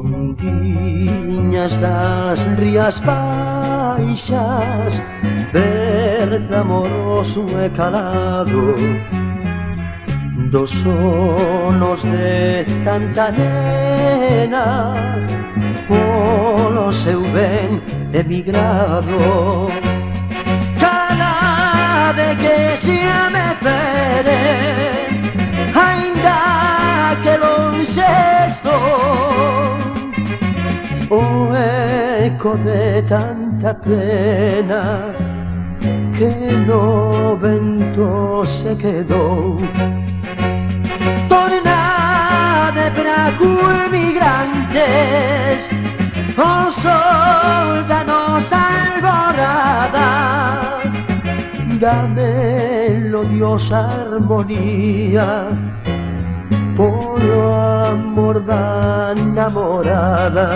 Ondiñas das rías baixas, verde amoroso e calado, dos sonos de tanta nena, polo seu ben emigrado. Cada de que xa me pere, ainda que lonxe estou, o eco de tanta pena que no vento se quedou. Tornade para emigrantes, o sol da nosa alborada, da melodiosa armonía, polo amor da namorada.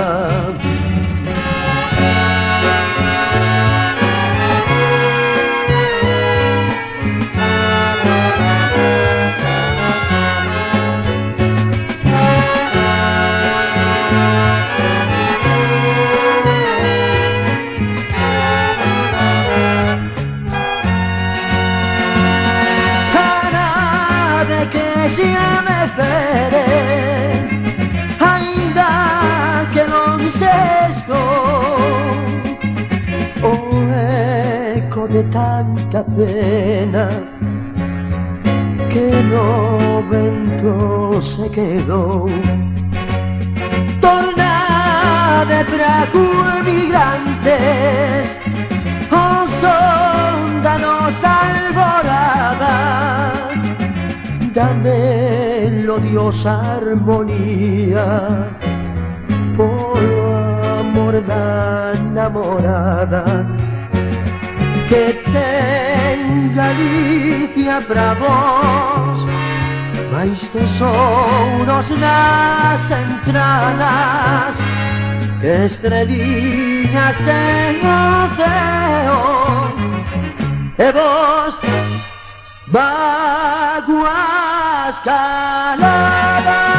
Que xa me pere, ainda que lonxe estou, o eco de tanta pena que no vento se quedou. Tornade para emigrantes, o son da nosa alborada, da melodiosa armonía, polo amor da namorada, que ten Galicia pra vos, máis tesouros nas entradas, estreliñas ten o ceo, e vos vaguas caladas.